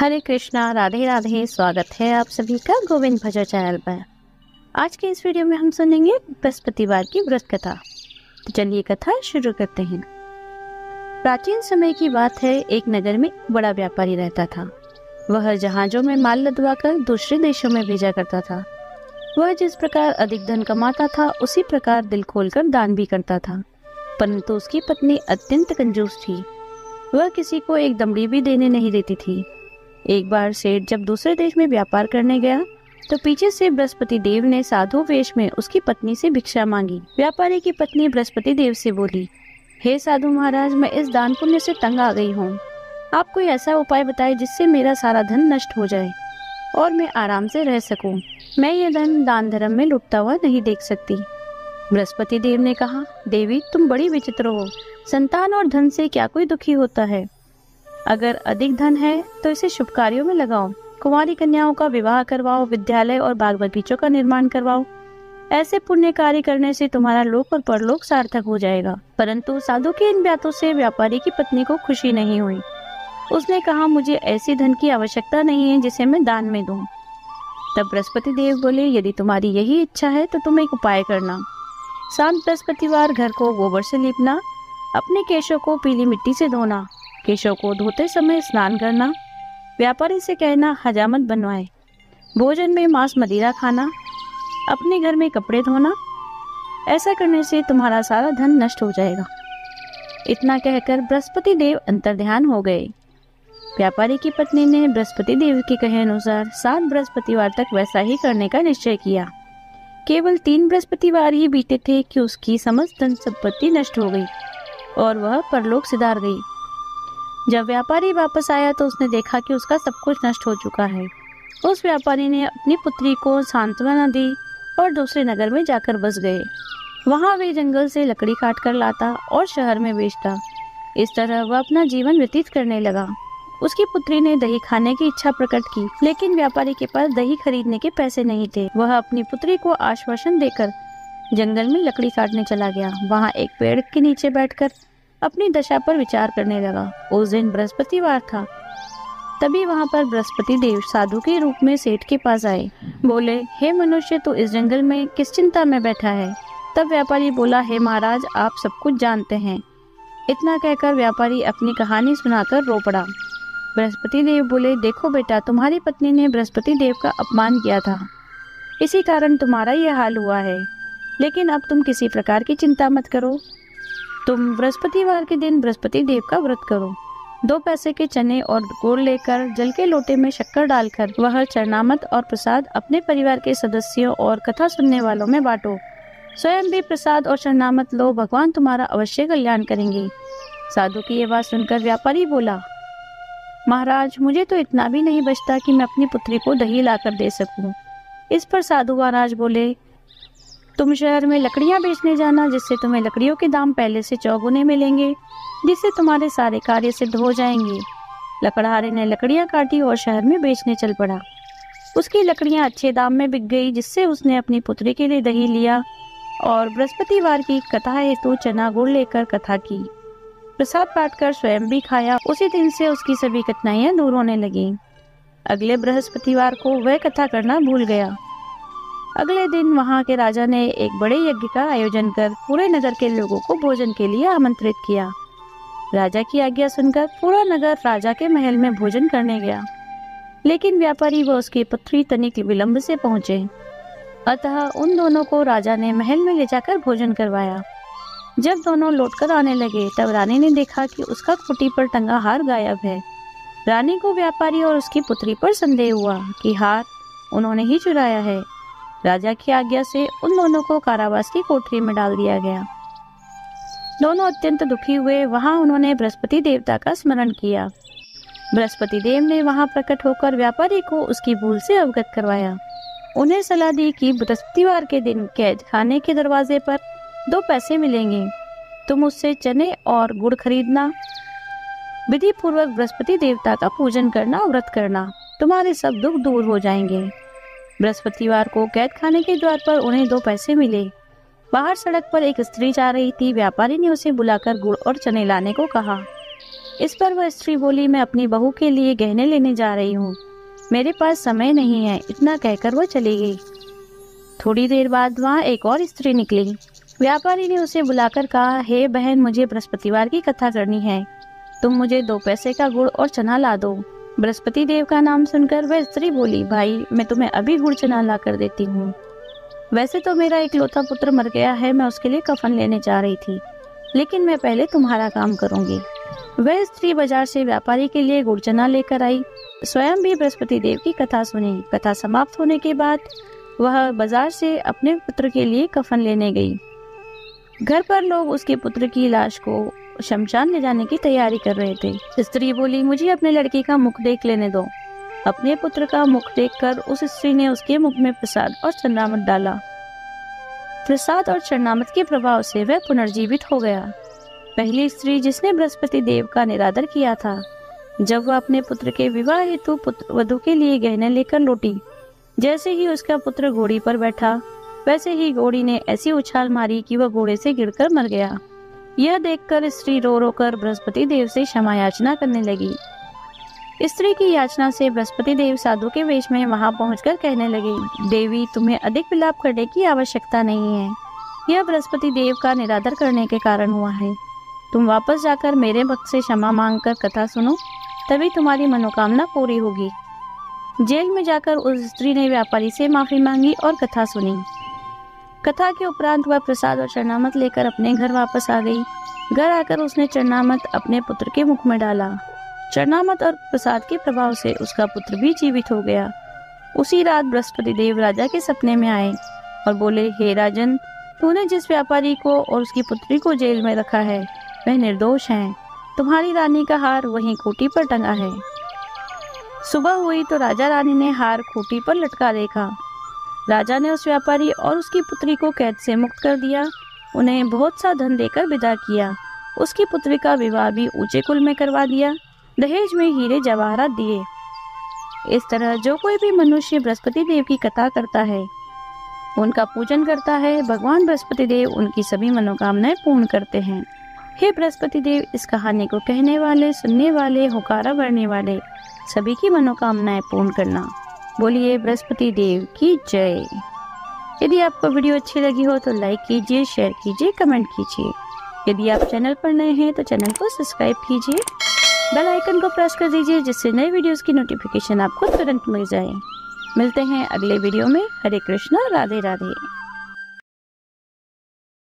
हरे कृष्णा, राधे राधे। स्वागत है आप सभी का गोविंद भजन चैनल पर। आज के इस वीडियो में हम सुनेंगे बृहस्पतिवार की व्रत कथा। तो चलिए कथा शुरू करते हैं। प्राचीन समय की बात है, एक नगर में बड़ा व्यापारी रहता था। वह जहाजों में माल लदवाकर दूसरे देशों में भेजा करता था। वह जिस प्रकार अधिक धन कमाता था, उसी प्रकार दिल खोलकर दान भी करता था। परंतु उसकी पत्नी अत्यंत कंजूस थी। वह किसी को एक दमड़ी भी देने नहीं देती थी। एक बार सेठ जब दूसरे देश में व्यापार करने गया तो पीछे से बृहस्पति देव ने साधु वेश में उसकी पत्नी से भिक्षा मांगी। व्यापारी की पत्नी बृहस्पति देव से बोली, हे साधु महाराज, मैं इस दान पुण्य से तंग आ गई हूँ। आप कोई ऐसा उपाय बताए जिससे मेरा सारा धन नष्ट हो जाए और मैं आराम से रह सकूं। मैं ये धन दान धर्म में लुटता हुआ नहीं देख सकती। बृहस्पति देव ने कहा, देवी तुम बड़ी विचित्र हो। संतान और धन से क्या कोई दुखी होता है? अगर अधिक धन है तो इसे शुभ कार्यों में लगाओ। कुंवारी कन्याओं का विवाह करवाओ, विद्यालय और बाग बगीचों का निर्माण करवाओ। ऐसे पुण्य कार्य करने से तुम्हारा लोक और परलोक सार्थक हो जाएगा। परंतु साधु के इन बातों से व्यापारी की पत्नी को खुशी नहीं हुई। उसने कहा, मुझे ऐसी धन की आवश्यकता नहीं है जिसे मैं दान में दूं। तब बृहस्पति देव बोले, यदि तुम्हारी यही इच्छा है तो तुम एक उपाय करना। शाम बृहस्पतिवार घर को गोबर से लीपना, अपने केशों को पीली मिट्टी से धोना, केशों को धोते समय स्नान करना, व्यापारी से कहना हजामत बनवाए, भोजन में मांस मदिरा खाना, अपने घर में कपड़े धोना। ऐसा करने से तुम्हारा सारा धन नष्ट हो जाएगा। इतना कहकर बृहस्पति देव अंतर्ध्यान हो गए। व्यापारी की पत्नी ने बृहस्पति देव के कहे अनुसार 7 बृहस्पतिवार तक वैसा ही करने का निश्चय किया। केवल 3 बृहस्पतिवार ही बीते थे कि उसकी समस्त धन संपत्ति नष्ट हो गई और वह परलोक सिधार गई। जब व्यापारी वापस आया तो उसने देखा कि उसका सब कुछ नष्ट हो चुका है। उस व्यापारी ने अपनी पुत्री को सांत्वना दी और दूसरे नगर में जाकर बस गए। वहां वे जंगल से लकड़ी काट कर लाता और शहर में बेचता। इस तरह वह अपना जीवन व्यतीत करने लगा। उसकी पुत्री ने दही खाने की इच्छा प्रकट की, लेकिन व्यापारी के पास दही खरीदने के पैसे नहीं थे। वह अपनी पुत्री को आश्वासन देकर जंगल में लकड़ी काटने चला गया। वहाँ एक पेड़ के नीचे बैठकर अपनी दशा पर विचार करने लगा। उस दिन बृहस्पतिवार था। तभी वहां पर बृहस्पति देव साधु के रूप में सेठ के पास आए। बोले, हे मनुष्य, तू इस जंगल में किस चिंता में बैठा है? तब व्यापारी बोला, हे महाराज, आप सब कुछ जानते हैं। इतना कहकर व्यापारी अपनी कहानी सुनाकर रो पड़ा। बृहस्पति देव बोले, देखो बेटा, तुम्हारी पत्नी ने बृहस्पति देव का अपमान किया था, इसी कारण तुम्हारा यह हाल हुआ है। लेकिन अब तुम किसी प्रकार की चिंता मत करो। तुम बृहस्पतिवार के दिन बृहस्पति देव का व्रत करो। 2 पैसे के चने और गुड़ लेकर जल के लोटे में शक्कर डालकर वह चरणामत और प्रसाद अपने परिवार के सदस्यों और कथा सुनने वालों में बांटो। स्वयं भी प्रसाद और चरणामत लो, भगवान तुम्हारा अवश्य कल्याण करेंगे। साधु की ये बात सुनकर व्यापारी बोला, महाराज, मुझे तो इतना भी नहीं बचता कि मैं अपनी पुत्री को दही लाकर दे सकूं। इस पर साधु महाराज बोले, तुम शहर में लकड़ियां बेचने जाना, जिससे तुम्हें लकड़ियों के दाम पहले से चौगुने मिलेंगे, जिससे तुम्हारे सारे कार्य सिद्ध हो जाएंगे। लकड़हारे ने लकड़ियां काटी और शहर में बेचने चल पड़ा। उसकी लकड़ियां अच्छे दाम में बिक गई, जिससे उसने अपनी पुत्री के लिए दही लिया और बृहस्पतिवार की कथा हेतु चना गुड़ लेकर कथा की। प्रसाद बांटकर स्वयं भी खाया। उसी दिन से उसकी सभी कठिनाइयां दूर होने लगी। अगले बृहस्पतिवार को वह कथा करना भूल गया। अगले दिन वहां के राजा ने एक बड़े यज्ञ का आयोजन कर पूरे नगर के लोगों को भोजन के लिए आमंत्रित किया। राजा की आज्ञा सुनकर पूरा नगर राजा के महल में भोजन करने गया, लेकिन व्यापारी व उसकी पुत्री तनिक विलंब से पहुंचे। अतः उन दोनों को राजा ने महल में ले जाकर भोजन करवाया। जब दोनों लौटकर आने लगे तब रानी ने देखा कि उसका खूंटी पर टंगा हार गायब है। रानी को व्यापारी और उसकी पुत्री पर संदेह हुआ कि हार उन्होंने ही चुराया है। राजा की आज्ञा से उन दोनों को कारावास की कोठरी में डाल दिया गया। दोनों अत्यंत दुखी हुए। वहां उन्होंने बृहस्पति देवता का स्मरण किया। बृहस्पति देव ने वहां प्रकट होकर व्यापारी को उसकी भूल से अवगत करवाया। उन्हें सलाह दी कि बृहस्पतिवार के दिन कैद खाने के दरवाजे पर 2 पैसे मिलेंगे। तुम उससे चने और गुड़ खरीदना, विधि पूर्वक बृहस्पति देवता का पूजन करना, व्रत करना, तुम्हारे सब दुख दूर हो जाएंगे। बृहस्पतिवार को कैद खाने के द्वार पर उन्हें 2 पैसे मिले। बाहर सड़क पर एक स्त्री जा रही थी। व्यापारी ने उसे बुलाकर गुड़ और चने लाने को कहा। इस पर वह स्त्री बोली, मैं अपनी बहू के लिए गहने लेने जा रही हूँ, मेरे पास समय नहीं है। इतना कहकर वह चली गई। थोड़ी देर बाद वहाँ एक और स्त्री निकली। व्यापारी ने उसे बुलाकर कहा, हे बहन, मुझे बृहस्पतिवार की कथा करनी है, तुम मुझे 2 पैसे का गुड़ और चना ला दो। बृहस्पति देव का नाम सुनकर वह स्त्री बोली, भाई मैं तुम्हें अभी गुड़ चना ला कर देती हूँ। वैसे तो मेरा इकलौता पुत्र मर गया है, मैं उसके लिए कफन लेने जा रही थी, लेकिन मैं पहले तुम्हारा काम करूंगी। वह स्त्री बाजार से व्यापारी के लिए गुड़ चना लेकर आई, स्वयं भी बृहस्पति देव की कथा सुनी। कथा समाप्त होने के बाद वह बाजार से अपने पुत्र के लिए कफन लेने गई। घर पर लोग उसके पुत्र की लाश को शमशान ले जाने की तैयारी कर रहे थे। स्त्री बोली, मुझे अपने लड़के का मुख देख लेने दो। अपने पुत्र का मुख देखकर उस स्त्री ने उसके मुख में प्रसाद और चरणामृत डाला। प्रसाद और चरणामृत के प्रभाव से वह पुनर्जीवित हो गया। पहली स्त्री जिसने बृहस्पति देव का निरादर किया था, जब वह अपने पुत्र के विवाह हेतु वधू के लिए गहने लेकर लौटी, जैसे ही उसका पुत्र घोड़ी पर बैठा, वैसे ही घोड़ी ने ऐसी उछाल मारी कि वह घोड़े से गिरकर मर गया। यह देखकर स्त्री रो रो कर बृहस्पति देव से क्षमा याचना करने लगी। स्त्री की याचना से बृहस्पति देव साधु के वेश में वहां पहुंचकर कहने लगे, देवी, तुम्हें अधिक विलाप करने की आवश्यकता नहीं है। यह बृहस्पति देव का निरादर करने के कारण हुआ है। तुम वापस जाकर मेरे भक्त से क्षमा मांगकर कथा सुनो, तभी तुम्हारी मनोकामना पूरी होगी। जेल में जाकर उस स्त्री ने व्यापारी से माफी मांगी और कथा सुनी। कथा के उपरांत वह प्रसाद और चरणामृत लेकर अपने घर वापस आ गई। घर आकर उसने चरणामृत अपने पुत्र के मुख में डाला। चरणामृत और प्रसाद के प्रभाव से उसका पुत्र भी जीवित हो गया। उसी रात बृहस्पति देव राजा के सपने में आए और बोले, हे राजन, तूने जिस व्यापारी को और उसकी पुत्री को जेल में रखा है वह निर्दोष है। तुम्हारी रानी का हार वहीं खूंटी पर टंगा है। सुबह हुई तो राजा रानी ने हार खूंटी पर लटका देखा। राजा ने उस व्यापारी और उसकी पुत्री को कैद से मुक्त कर दिया, उन्हें बहुत सा धन देकर विदा किया। उसकी पुत्री का विवाह भी ऊंचे कुल में करवा दिया, दहेज में हीरे जवाहरात दिए। इस तरह जो कोई भी मनुष्य बृहस्पति देव की कथा करता है, उनका पूजन करता है, भगवान बृहस्पति देव उनकी सभी मनोकामनाएं पूर्ण करते हैं। हे बृहस्पति देव, इस कहानी को कहने वाले, सुनने वाले, होकारा भरने वाले सभी की मनोकामनाएं पूर्ण करना। बोलिए बृहस्पति देव की जय। यदि आपको वीडियो अच्छी लगी हो तो लाइक कीजिए, शेयर कीजिए, कमेंट कीजिए। यदि आप चैनल पर नए हैं तो चैनल को सब्सक्राइब कीजिए, बेल आइकन को प्रेस कर दीजिए, जिससे नए वीडियोस की नोटिफिकेशन आपको तुरंत मिल जाए। मिलते हैं अगले वीडियो में। हरे कृष्णा, राधे राधे।